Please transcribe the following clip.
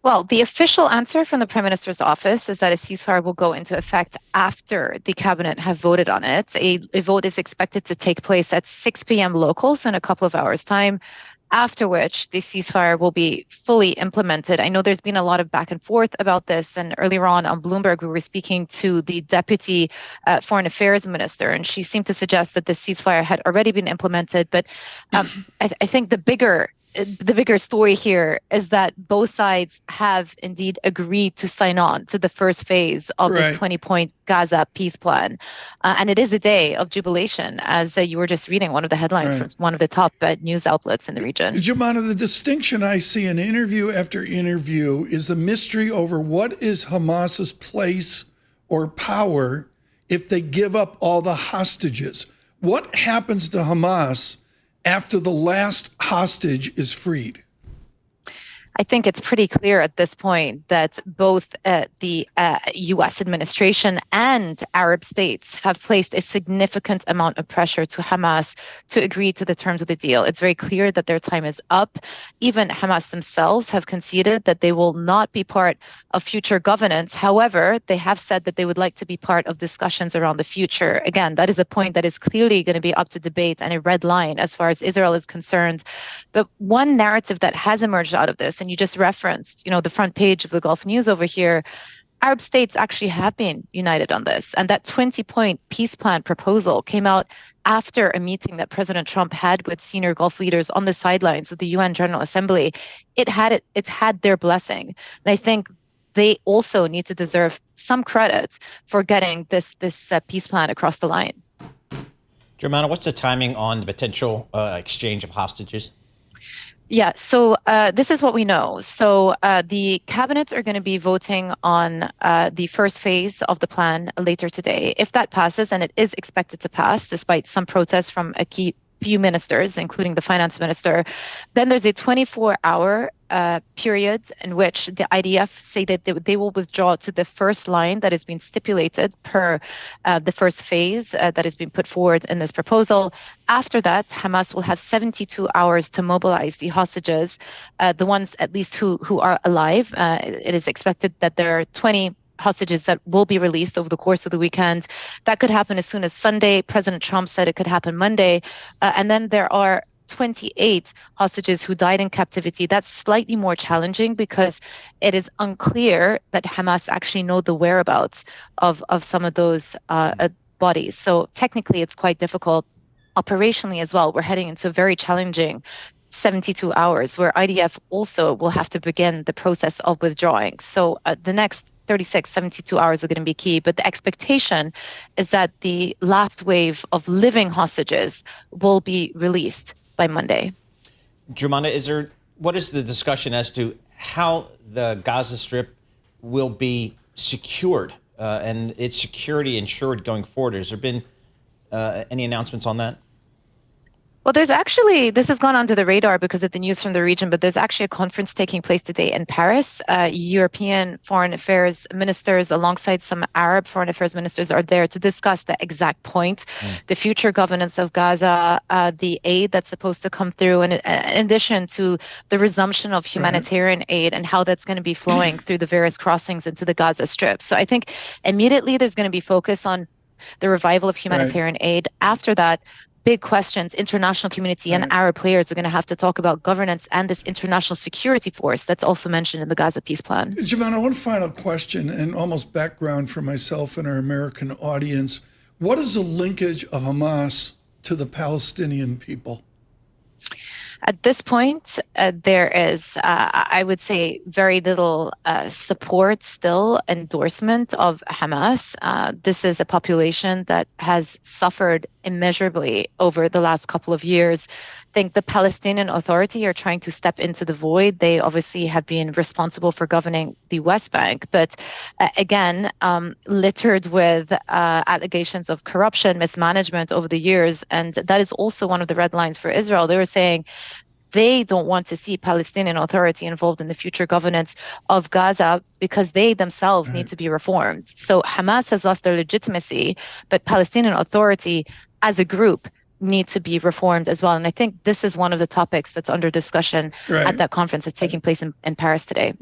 Well, the official answer from the Prime Minister's office is that a ceasefire will go into effect after the cabinet have voted on it. A vote is expected to take place at 6 p.m. local, so in a couple of hours' time, after which the ceasefire will be fully implemented. I know there's been a lot of back and forth about this, and earlier on Bloomberg, we were speaking to the deputy foreign affairs minister, and she seemed to suggest that the ceasefire had already been implemented. But I think the bigger story here is that both sides have indeed agreed to sign on to the first phase of this 20-point Gaza peace plan. And it is a day of jubilation, as you were just reading one of the headlines from one of the top news outlets in the region. Joumanna, the distinction I see in interview after interview is the mystery over what is Hamas's place or power if they give up all the hostages. What happens to Hamas after the last hostage is freed? I think it's pretty clear at this point that both the U.S. administration and Arab states have placed a significant amount of pressure to Hamas to agree to the terms of the deal. It's very clear that their time is up. Even Hamas themselves have conceded that they will not be part of future governance. However, they have said that they would like to be part of discussions around the future. Again, that is a point that is clearly going to be up to debate and a red line as far as Israel is concerned. But one narrative that has emerged out of this, and you just referenced, the front page of the Gulf News over here, Arab states actually have been united on this. And that 20-point peace plan proposal came out after a meeting that President Trump had with senior Gulf leaders on the sidelines of the UN General Assembly. It's had their blessing. And I think they also need to deserve some credit for getting this peace plan across the line. Joumanna, what's the timing on the potential exchange of hostages? Yeah, so this is what we know. So the cabinets are going to be voting on the first phase of the plan later today. If that passes, and it is expected to pass, despite some protests from a few ministers, including the finance minister, then there's a 24-hour period in which the IDF say that they will withdraw to the first line that has been stipulated per the first phase that has been put forward in this proposal. After that, Hamas will have 72 hours to mobilize the hostages, the ones at least who are alive. It is expected that there are 20 hostages that will be released over the course of the weekend. That could happen as soon as Sunday. President Trump said it could happen Monday. And then there are 28 hostages who died in captivity. That's slightly more challenging because it is unclear that Hamas actually know the whereabouts of some of those bodies. So technically, it's quite difficult. Operationally as well, we're heading into a very challenging 72 hours where IDF also will have to begin the process of withdrawing. So the next 72 hours are going to be key. But the expectation is that the last wave of living hostages will be released by Monday. Joumanna, what is the discussion as to how the Gaza Strip will be secured and its security ensured going forward? Has there been any announcements on that? Well, this has gone under the radar because of the news from the region, but there's actually a conference taking place today in Paris. European foreign affairs ministers alongside some Arab foreign affairs ministers are there to discuss the exact point, the future governance of Gaza, the aid that's supposed to come through, and in addition to the resumption of humanitarian aid and how that's going to be flowing through the various crossings into the Gaza Strip. So I think immediately there's going to be focus on the revival of humanitarian aid. After that, big questions, international community and Arab players are going to have to talk about governance and this international security force that's also mentioned in the Gaza peace plan. Joumanna, one final question and almost background for myself and our American audience. What is the linkage of Hamas to the Palestinian people? At this point, there is, I would say, very little support still, endorsement of Hamas. This is a population that has suffered immeasurably over the last couple of years. I think the Palestinian Authority are trying to step into the void. They obviously have been responsible for governing the West Bank, but again, littered with allegations of corruption, mismanagement over the years. And that is also one of the red lines for Israel. They were saying they don't want to see Palestinian Authority involved in the future governance of Gaza because they themselves need to be reformed. So Hamas has lost their legitimacy, but Palestinian Authority as a group need to be reformed as well. And I think this is one of the topics that's under discussion at that conference that's taking place in Paris today.